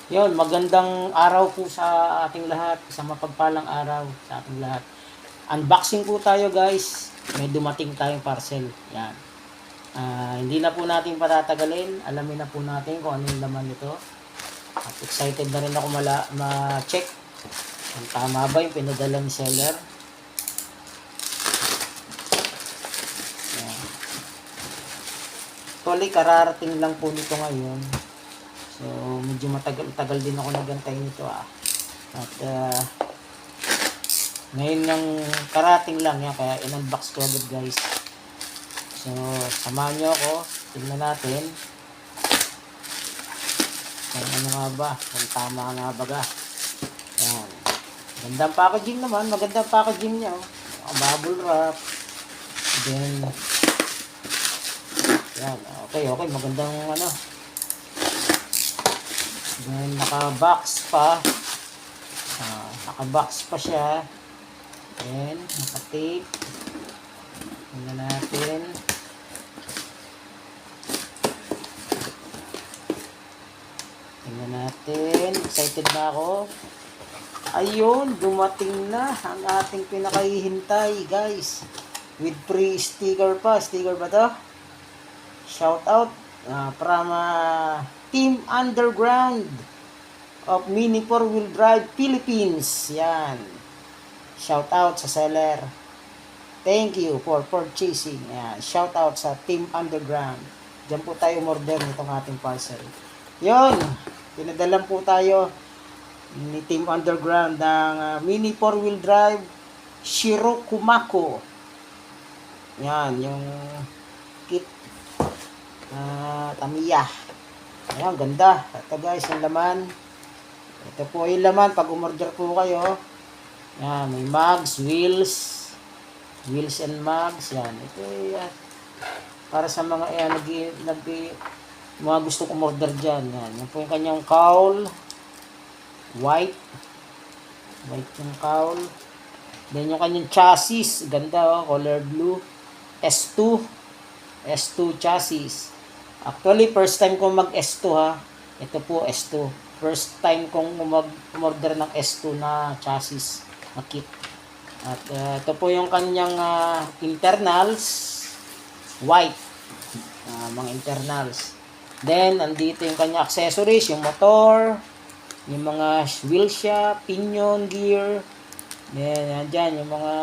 Yun, magandang araw po sa ating lahat. Isang mapagpalang araw sa ating lahat. Unboxing po tayo guys. May dumating tayong parcel. Yan. Hindi na po natin patatagalin. Alamin na po natin kung ano yung laman nito. At excited na rin ako ma-check kung tama ba yung pinadala ni seller. Yan. Actually, kararating lang po nito ngayon. So, medyo matagal din ako nagantay nito At ngayon ng karating lang yan, kaya in-unbox ko agad guys. So, samahan nyo ako. Tingnan natin. Kung ano nga ba, kung tama nga ba. Yan. Magandang packaging naman, magandang packaging niya. Bubble wrap. Then, yan. Okay, magandang ano. Then, naka-box pa. Naka-box pa siya. Then, naka-tape. Tingnan natin. Tingnan natin. Excited na ako. Ayun, dumating na ang ating pinakahihintay, guys. With free sticker pa. Sticker ba to? Shout out from Team Underground of Mini 4-Wheel Drive Philippines. Yan. Shout out sa seller. Thank you for purchasing. Yan. Shout out sa Team Underground. Diyan po tayo umorder nitong ating parcel. Yun. Pinadalan po tayo ni Team Underground ng Mini 4-Wheel Drive Shiro Kumako. Yan. Yung kit Tamiya. Ayan, ganda. Ito guys, yung laman. Ito po yung laman pag umorder po kayo. Yan, may mugs, wheels and mugs. Yan, ito para sa mga mga gusto umorder dyan. Yan, yan po yung kanyang cowl. White yung cowl. Then yung kanyang chassis. Ganda, color blue. S2 chassis. Actually, first time kong mag S2 Ito po S2. First time kong umorder ng S2 na chassis na kit. At ito po yung kanyang internals. White. Mga internals. Then, andito yung kanyang accessories. Yung motor. Yung mga wheel shop. Pinion gear. Then, andyan yung mga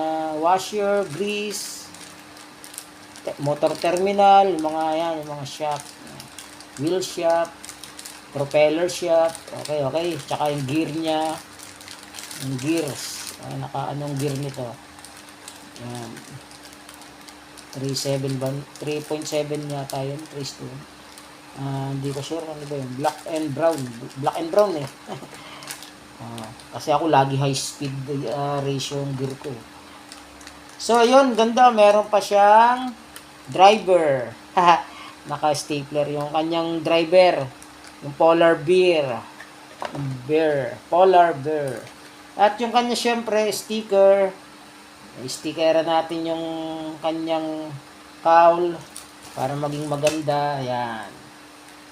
washer, grease. Motor terminal, yung mga shop, wheel shop, propeller shop, okay, tsaka yung gear niya, yung gears, anong gear nito, yan, 3.7 yata yun, 3.2, hindi ko sure ano ba yun, black and brown kasi ako lagi high speed ratio yung gear ko. So, ayun, ganda, meron pa siyang driver. Naka-stapler yung kanyang driver. Yung polar bear. Polar bear. At yung kanya syempre sticker. Stickeran natin yung kanyang cowl para maging maganda. Yan.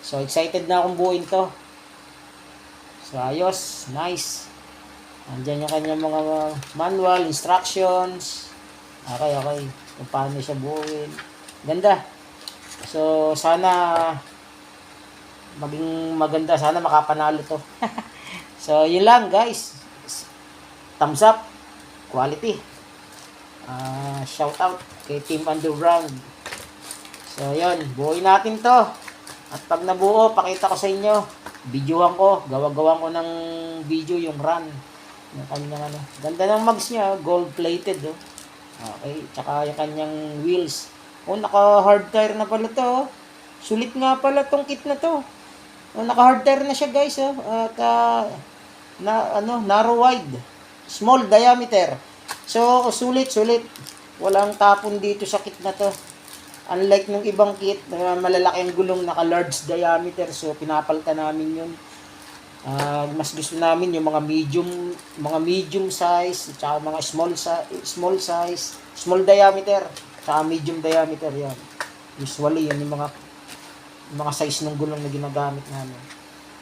So, excited na akong buuin to. So, ayos. Nice. Andyan yung kanyang mga manual, instructions. Okay. Kung paano siya buuin. Ganda. So, sana maging maganda. Sana makapanalo to. So, yun lang guys. Thumbs up. Quality. Shout out kay Team Underground. So, yun. Buuin natin to. At pag nabuo, pakita ko sa inyo. Videohan ko. Gawa-gawan ko ng video yung run. Yung kanyang Ganda ng mugs niya. Gold plated. Okay. Tsaka yung kanyang wheels. Naka-hard tire na pala to. Sulit nga pala tong kit na to. Naka-hard tire na siya guys. At narrow wide. Small diameter. So, sulit. Walang tapon dito sa kit na to. Unlike nung ibang kit, malalaki ang gulong, naka-large diameter. So, pinapalitan namin yun. Mas gusto namin yung mga medium size, at mga small size, small diameter. Saka medium diameter yan. Usually, yan yung mga size ng gulong na ginagamit namin.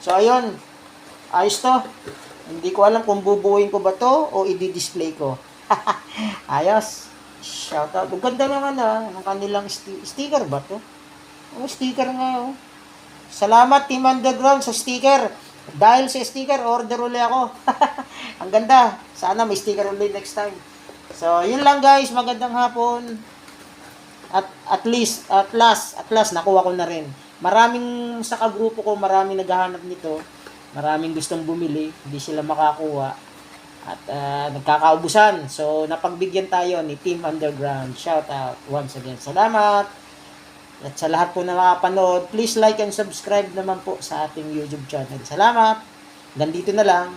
So, ayun. Ayos to. Hindi ko alam kung bubuuin ko ba to o i-display ko. Ayos. Shoutout. Ang ganda naman ng kanilang sticker ba to? Oh, sticker nga oh. Salamat Team Underground sa sticker. Dahil sa sticker, order ulit ako. Ang ganda. Sana may sticker ulit next time. So, yun lang guys. Magandang hapon. At last, nakuha ko na rin. Maraming sa kagrupo ko, maraming naghahanap nito. Maraming gustong bumili. Hindi sila makakuha. At nagkakaubusan. So, napagbigyan tayo ni Team Underground. Shout out once again. Salamat. At sa lahat po na nakapanood, please like and subscribe naman po sa ating YouTube channel. Salamat. Ganito na lang.